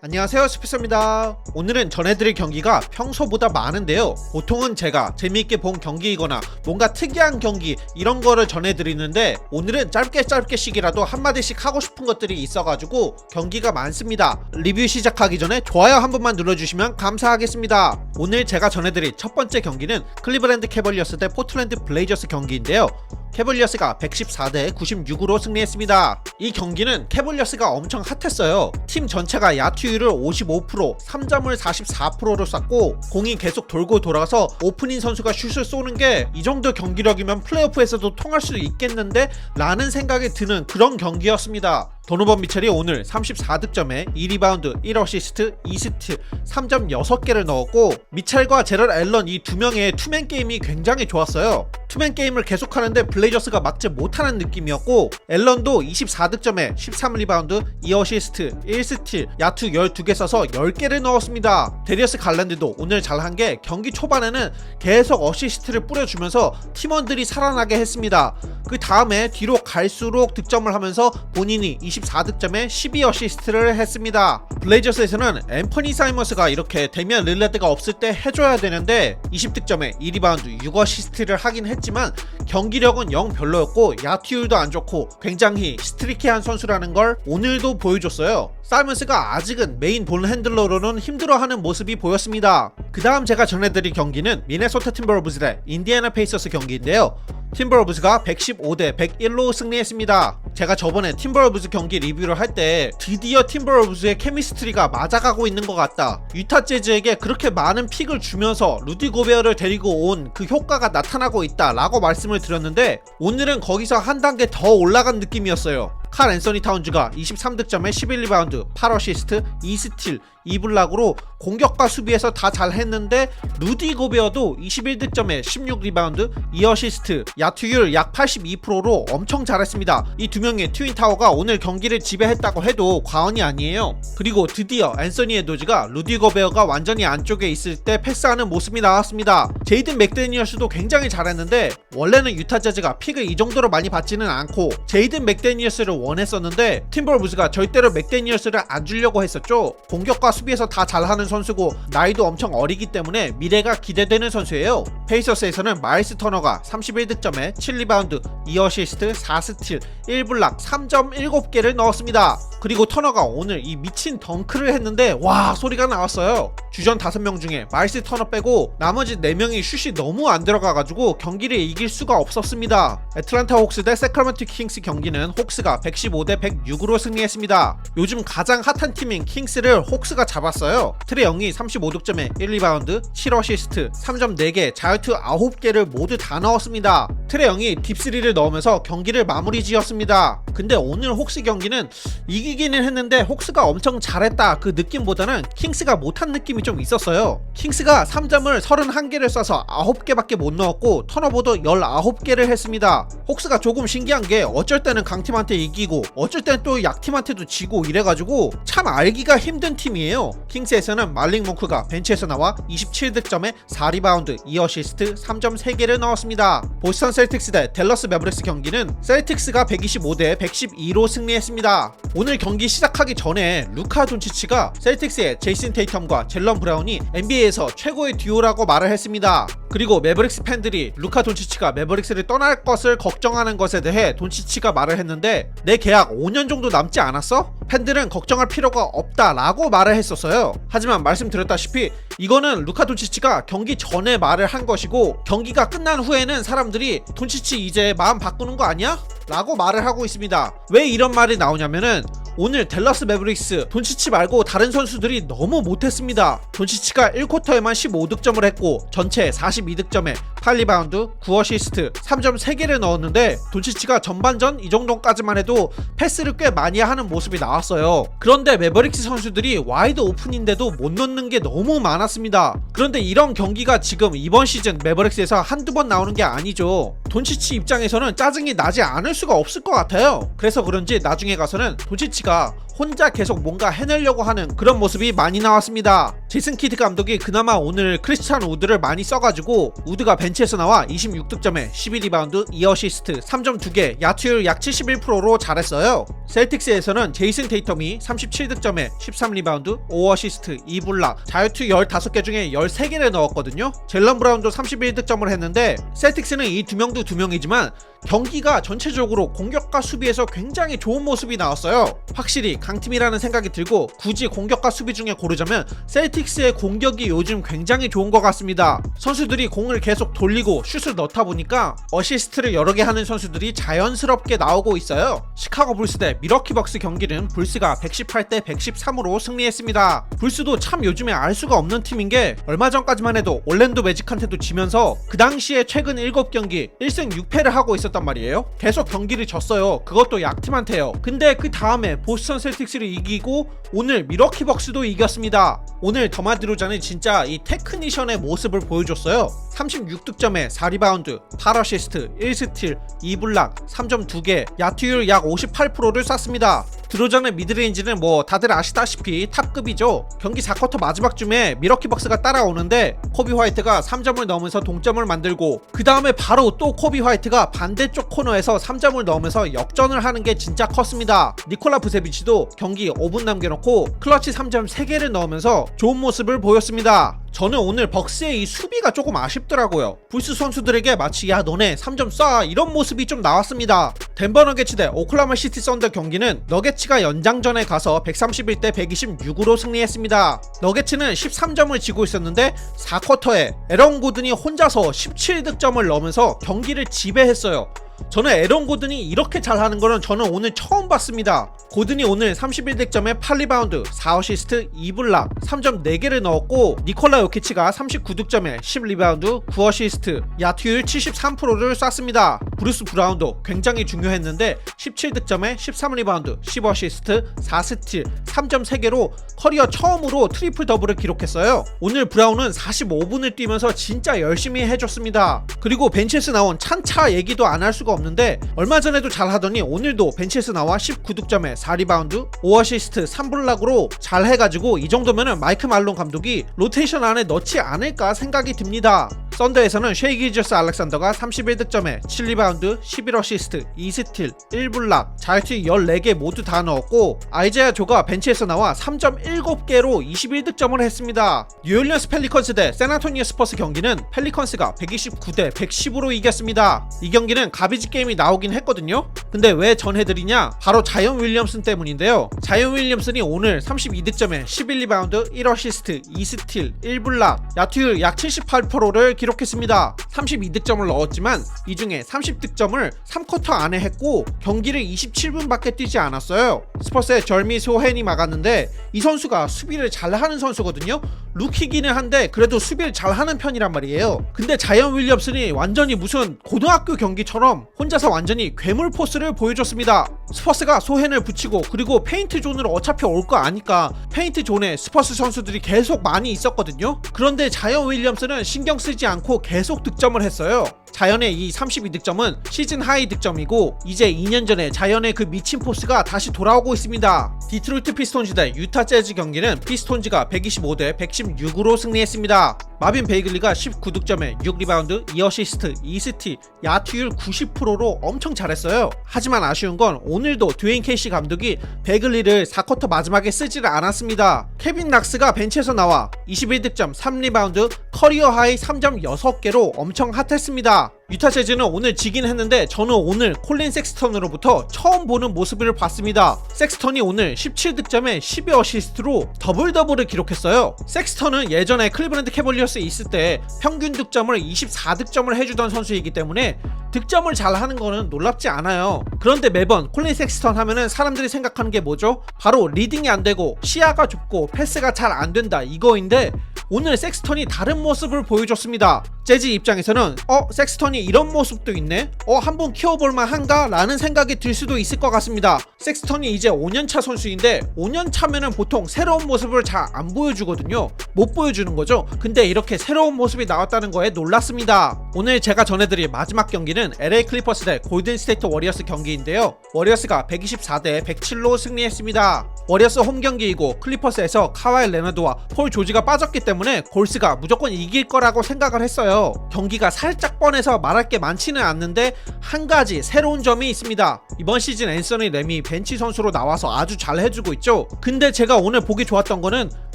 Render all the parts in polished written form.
안녕하세요, 스피서입니다. 오늘은 전해드릴 경기가 평소보다 많은데요, 보통은 제가 재미있게 본 경기이거나 뭔가 특이한 경기 이런 거를 전해드리는데 오늘은 짧게씩이라도 한마디씩 하고 싶은 것들이 있어가지고 경기가 많습니다. 리뷰 시작하기 전에 좋아요 한 번만 눌러주시면 감사하겠습니다. 오늘 제가 전해드릴 첫 번째 경기는 클리블랜드 캐벌리어스 대 포틀랜드 블레이저스 경기인데요, 캐벌리어스가 114대 96으로 승리했습니다. 이 경기는 캐벌리어스가 엄청 핫했어요. 팀 전체가 야투율을 55%, 3점을 44%로 쐈고 공이 계속 돌고 돌아서 오프닝 선수가 슛을 쏘는 게 이 정도 경기력이면 플레이오프에서도 통할 수 있겠는데 라는 생각이 드는 그런 경기였습니다. 도노번 미첼이 오늘 34득점에 2리바운드, 1어시스트, 2스틸, 3점 6개를 넣었고, 미첼과 제럴 앨런 이 두 명의 투맨 게임이 굉장히 좋았어요. 투맨 게임을 계속하는데 블레이저스가 막지 못하는 느낌이었고, 앨런도 24득점에 13리바운드, 2어시스트, 1스틸, 야투 12개 써서 10개를 넣었습니다. 데리어스 갈랜드도 오늘 잘한 게 경기 초반에는 계속 어시스트를 뿌려주면서 팀원들이 살아나게 했습니다. 그 다음에 뒤로 갈수록 득점을 하면서 본인이 24득점에 12어시스트를 했습니다. 블레이저스에서는 앰퍼니 사이먼스가 이렇게 데미안 릴라드가 없을 때 해줘야 되는데 20득점에 2리바운드 6어시스트를 하긴 했지만 경기력은 영 별로였고 야투율도 안 좋고 굉장히 스트리키한 선수라는 걸 오늘도 보여줬어요. 사이먼스가 아직은 메인 볼 핸들러로는 힘들어하는 모습이 보였습니다. 그 다음 제가 전해드릴 경기는 미네소타 팀버롤브즈 대 인디애나 페이서스 경기인데요, 팀버롤브즈가 115대 101로 승리했습니다. 제가 저번에 팀버롤브즈 경기 리뷰를 할 때 드디어 팀버롤브즈의 케미스트리가 맞아가고 있는 것 같다, 유타 재즈에게 그렇게 많은 픽을 주면서 루디 고베어를 데리고 온 그 효과가 나타나고 있다 라고 말씀을 드렸는데, 오늘은 거기서 한 단계 더 올라간 느낌이었어요. 칼 앤서니 타운즈가 23득점에 11리바운드, 8어시스트, 2스틸, 2블락으로 공격과 수비에서 다 잘했는데, 루디 고베어도 21득점에 16리바운드, 2어시스트, 야투율 약 82%로 엄청 잘했습니다. 이 두 명의 트윈타워가 오늘 경기를 지배했다고 해도 과언이 아니에요. 그리고 드디어 앤서니 에도즈가 루디 고베어가 완전히 안쪽에 있을 때 패스하는 모습이 나왔습니다. 제이든 맥데니얼스도 굉장히 잘했는데, 원래는 유타 재즈가 픽을 이 정도로 많이 받지는 않고 제이든 맥데니얼스를 원했었는데 팀버롤브즈가 절대로 맥데니얼스를 안 주려고 했었죠. 공격과 수비에서 다 잘하는 선수고 나이도 엄청 어리기 때문에 미래가 기대되는 선수예요. 페이서스에서는 마일스 터너가 31득점에 7리바운드, 2어시스트, 4스틸, 1블락, 3점 7개를 넣었습니다. 그리고 터너가 오늘 이 미친 덩크를 했는데 와 소리가 나왔어요. 주전 5명 중에 마일스 터너 빼고 나머지 4명이 슛이 너무 안 들어가가지고 경기를 이길 수가 없었습니다. 애틀랜타 혹스 대 세크라멘토 킹스 경기는 혹스가 115대 106으로 승리했습니다. 요즘 가장 핫한 팀인 킹스를 혹스가 잡았어요. 트레 영이 35득점에 1리바운드, 7어시스트, 3점 4개, 자유투 9개를 모두 다 넣었습니다. 트레 영이 딥3를 넣으면서 경기를 마무리 지었습니다. 근데 오늘 혹스 경기는 이기기는 했는데 혹스가 엄청 잘했다 그 느낌보다는 킹스가 못한 느낌이 좀 있었어요. 킹스가 3점을 31개를 쏴서 9개밖에 못 넣었고 턴오버도 19개를 했습니다. 혹스가 조금 신기한 게 어쩔 때는 강팀한테 이기고 어쩔 때는 또 약팀한테도 지고 이래가지고 참 알기가 힘든 팀이에요. 킹스에서는 말링 몽크가 벤치에서 나와 27득점에 4리바운드, 2어시스트, 3점 3개를 넣었습니다. 보스턴 셀틱스 대 댈러스 매버릭스 경기는 셀틱스가 125대 112로 승리했습니다. 오늘 경기 시작하기 전에 루카 돈치치가 셀틱스의 제이슨 테이텀과 젤런 브라운이 NBA에서 최고의 듀오라고 말을 했습니다. 그리고 매버릭스 팬들이 루카 돈치치가 매버릭스를 떠날 것을 걱정하는 것에 대해 돈치치가 말을 했는데, 내 계약 5년 정도 남지 않았어? 팬들은 걱정할 필요가 없다 라고 말을 했었어요. 하지만 말씀드렸다시피 이거는 루카 돈치치가 경기 전에 말을 한 것이고, 경기가 끝난 후에는 사람들이 돈치치 이제 마음 바꾸는 거 아니야? 라고 말을 하고 있습니다. 왜 이런 말이 나오냐면은 오늘 댈러스 매버릭스 돈치치 말고 다른 선수들이 너무 못했습니다. 돈치치가 1쿼터에만 15득점을 했고 전체 42득점에 8리바운드, 9어시스트, 3점 3개를 넣었는데 돈치치가 전반전 이 정도까지만 해도 패스를 꽤 많이 하는 모습이 나왔어요. 그런데 매버릭스 선수들이 와이드 오픈인데도 못 넣는 게 너무 많았습니다. 그런데 이런 경기가 지금 이번 시즌 매버릭스에서 한두 번 나오는 게 아니죠. 돈치치 입장에서는 짜증이 나지 않을 수가 없을 것 같아요. 그래서 그런지 나중에 가서는 돈치치가 혼자 계속 뭔가 해내려고 하는 그런 모습이 많이 나왔습니다. 제이슨 키드 감독이 그나마 오늘 크리스찬 우드를 많이 써가지고 우드가 벤치에서 나와 26득점에 12리바운드 2어시스트 3점 2개 야투율 약 71%로 잘했어요. 셀틱스에서는 제이슨 테이텀이 37득점에 13리바운드 5어시스트 2블락 자유투 15개 중에 13개를 넣었거든요. 젤런 브라운도 31득점을 했는데 셀틱스는 이 두 명도 두 명이지만 경기가 전체적으로 공격과 수비에서 굉장히 좋은 모습이 나왔어요. 확실히 강팀이라는 생각이 들고 굳이 공격과 수비 중에 고르자면 셀틱스의 공격이 요즘 굉장히 좋은 것 같습니다. 선수들이 공을 계속 돌리고 슛을 넣다 보니까 어시스트를 여러 개 하는 선수들이 자연스럽게 나오고 있어요. 시카고 불스 대 밀워키 벅스 경기는 불스가 118대 113으로 승리했습니다. 불스도 참 요즘에 알 수가 없는 팀인 게 얼마 전까지만 해도 올랜도 매직한테도 지면서 그 당시에 최근 7경기 1승 6패를 하고 있었단 말이에요. 계속 경기를 졌어요. 그것도 약팀한테요. 근데 그 다음에 보스턴 셀틱스를 이기고 오늘 밀워키 벅스도 이겼습니다. 오늘 더마 드로잔은 진짜 이 테크니션의 모습을 보여줬어요. 36득점에 4리바운드 8어시스트 1스틸 2블락 3점 2개 야투율 약 58%를 쐈습니다. 드로잔의 미드레인지는 뭐 다들 아시다시피 탑급이죠. 경기 4쿼터 마지막 쯤에 밀워키 벅스가 따라오는데 코비 화이트가 3점을 넣으면서 동점을 만들고 그 다음에 바로 또 코비 화이트가 반대쪽 코너에서 3점을 넣으면서 역전을 하는 게 진짜 컸습니다. 니콜라 부세비치도 경기 5분 남겨놓고 클러치 3점 3개를 넣으면서 좋은 모습을 보였습니다. 저는 오늘 벅스의 이 수비가 조금 아쉽더라고요. 불스 선수들에게 마치 야 너네 3점 쏴 이런 모습이 좀 나왔습니다. 덴버 너게츠 대 오클라호마 시티 썬더 경기는 너게츠가 연장전에 가서 131대 126으로 승리했습니다. 너게츠는 13점을 지고 있었는데 4쿼터에 에런 고든이 혼자서 17득점을 넣으면서 경기를 지배했어요. 저는 에런 고든이 이렇게 잘하는 거는 저는 오늘 처음 봤습니다. 고든이 오늘 31득점에 8리바운드 4어시스트 2블락 3점 4개를 넣었고 니콜라 요키치가 39득점에 10리바운드 9어시스트 야투율 73%를 쐈습니다. 브루스 브라운도 굉장히 중요했는데 17득점에 13리바운드 10어시스트 4스틸 3점 3개로 커리어 처음으로 트리플 더블을 기록했어요. 오늘 브라운은 45분을 뛰면서 진짜 열심히 해줬습니다. 그리고 벤치에서 나온 찬차 얘기도 안 할 수가 없는데 얼마 전에도 잘하더니 오늘도 벤치에서 나와 19득점에 4리바운드 5어시스트 3블락으로 잘 해가지고 이 정도면은 마이크 말론 감독이 로테이션 안에 넣지 않을까 생각이 듭니다. 썬더에서는 쉐이 기저스 알렉산더가 31득점에 7리바운드 11어시스트 2스틸 1블락 자유투 14개 모두 다 넣었고 아이자야 조가 벤치에서 나와 3.7개로 21득점을 했습니다. 뉴올리언스 펠리컨스 대 샌안토니오 스퍼스 경기는 펠리컨스가 129대 110으로 이겼습니다. 이 경기는 가비지 게임이 나오긴 했거든요. 근데 왜 전해드리냐? 바로 자이언 윌리엄슨 때문인데요. 자이언 윌리엄슨이 오늘 32득점에 11리바운드 1어시스트 2스틸 1블락 야투율 약 78%를 기록했습니다. 32득점을 넣었지만 이 중에 30득점을 3쿼터 안에 했고 경기를 27분밖에 뛰지 않았어요. 스퍼스의 절미 소헨이 막았는데 이 선수가 수비를 잘하는 선수거든요. 루키기는 한데 그래도 수비를 잘하는 편이란 말이에요. 근데 자이언 윌리엄슨이 완전히 무슨 고등학교 경기처럼 혼자서 완전히 괴물 포스를 보여줬습니다. 스퍼스가 소헨을 붙이고 그리고 페인트 존으로 어차피 올 거 아니까 페인트 존에 스퍼스 선수들이 계속 많이 있었거든요. 그런데 자이언 윌리엄슨은 신경 쓰지 않고 계속 득점을 했어요. 자이언의 이 32득점은 시즌 하이 득점이고 이제 2년 전에 자이언의 그 미친 포스가 다시 돌아오고 있습니다. 디트로이트 피스톤즈 대 유타 재즈 경기는 피스톤즈가 125대 116으로 승리했습니다. 마빈 베이글리가 19득점에 6리바운드 2어시스트 2스틸 야투율 90%로 엄청 잘했어요. 하지만 아쉬운 건 오늘도 드웨인 케이시 감독이 베이글리를 4쿼터 마지막에 쓰지를 않았습니다. 케빈 락스가 벤치에서 나와 21득점 3리바운드 커리어 하이 3점 6개로 엄청 핫했습니다. 유타 재즈는 오늘 지긴 했는데 저는 오늘 콜린 섹스턴으로부터 처음 보는 모습을 봤습니다. 섹스턴이 오늘 17득점에 12어시스트로 더블더블을 기록했어요. 섹스턴은 예전에 클리브랜드 캐벌리어스에 있을 때 평균 득점을 24득점을 해주던 선수이기 때문에 득점을 잘하는 거는 놀랍지 않아요. 그런데 매번 콜린 섹스턴 하면은 사람들이 생각하는 게 뭐죠? 바로 리딩이 안 되고 시야가 좁고 패스가 잘 안 된다 이거인데 오늘 섹스턴이 다른 모습을 보여줬습니다. 재즈 입장에서는 섹스턴이 이런 모습도 있네? 한번 키워볼만 한가? 라는 생각이 들 수도 있을 것 같습니다. 섹스턴이 이제 5년차 선수인데 5년차면은 보통 새로운 모습을 잘 안 보여주거든요. 못 보여주는 거죠. 근데 이렇게 새로운 모습이 나왔다는 거에 놀랐습니다. 오늘 제가 전해드릴 마지막 경기는 LA 클리퍼스 대 골든 스테이트 워리어스 경기인데요. 워리어스가 124대 107로 승리했습니다. 워리어스 홈 경기이고 클리퍼스에서 카와이 레너드와 폴 조지가 빠졌기 때문에 골스가 무조건 이길 거라고 생각을 했어요. 경기가 살짝 뻔해서 말할 게 많지는 않는데 한 가지 새로운 점이 있습니다. 이번 시즌 앤서니 램이 벤치 선수로 나와서 아주 잘 해주고 있죠. 근데 제가 오늘 보기 좋았던 거는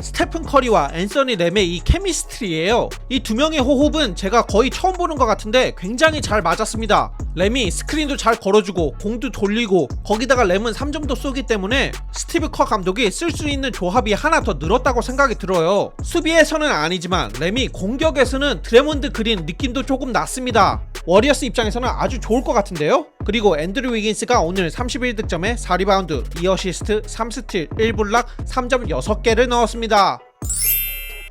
스테픈 커리와 앤서니 램의 이 케미스트리예요. 이 두 명의 호흡은 제가 거의 처음 보는 것 같은데 굉장히 잘 맞았습니다. 램이 스크린도 잘 걸어주고 공도 돌리고 거기다가 램은 3점도 쏘기 때문에 스티브 커 감독이 쓸 수 있는 조합이 하나 더 늘었다고 생각이 들어요. 수비에서는 아니지만 램이 공격에서는 드래몬드 그린 느낌도 조금 났습니다. 워리어스 입장에서는 아주 좋을 것 같은데요. 그리고 앤드류 위긴스가 오늘 31득점에 4리바운드 2어시스트 3스틸 1블락 3점 6개를 넣었습니다.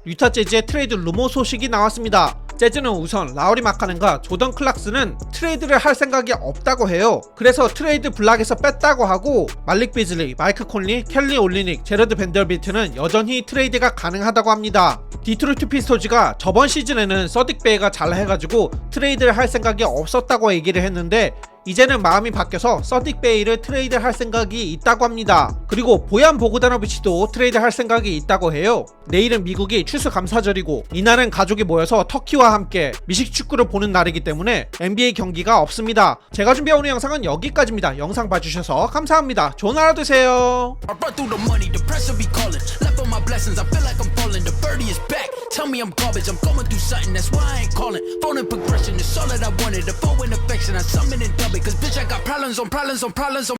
유타 재즈의 트레이드 루머 소식이 나왔습니다. 재즈는 우선 라우리 마카넨과 조던 클락스는 트레이드를 할 생각이 없다고 해요. 그래서 트레이드 블락에서 뺐다고 하고 말릭 비즐리, 마이크 콘리, 켈리 올리닉, 제러드 벤더빌트는 여전히 트레이드가 가능하다고 합니다. 디트로이트 피스토즈가 저번 시즌에는 서딕 베이가 잘 해가지고 트레이드를 할 생각이 없었다고 얘기를 했는데 이제는 마음이 바뀌어서 서딕 베이를 트레이드 할 생각이 있다고 합니다. 그리고 보얀 보그다노비치도 트레이드 할 생각이 있다고 해요. 내일은 미국이 추수감사절이고 이날은 가족이 모여서 터키와 함께 미식축구를 보는 날이기 때문에 NBA 경기가 없습니다. 제가 준비한 오늘 영상은 여기까지입니다. 영상 봐주셔서 감사합니다. 좋은 하루 되세요. Tell me I'm garbage, I'm going through something, that's why I ain't calling. Phone and progression is all that I wanted. A phone and affection, I summon and dub it. Cause bitch, I got problems on problems on problems on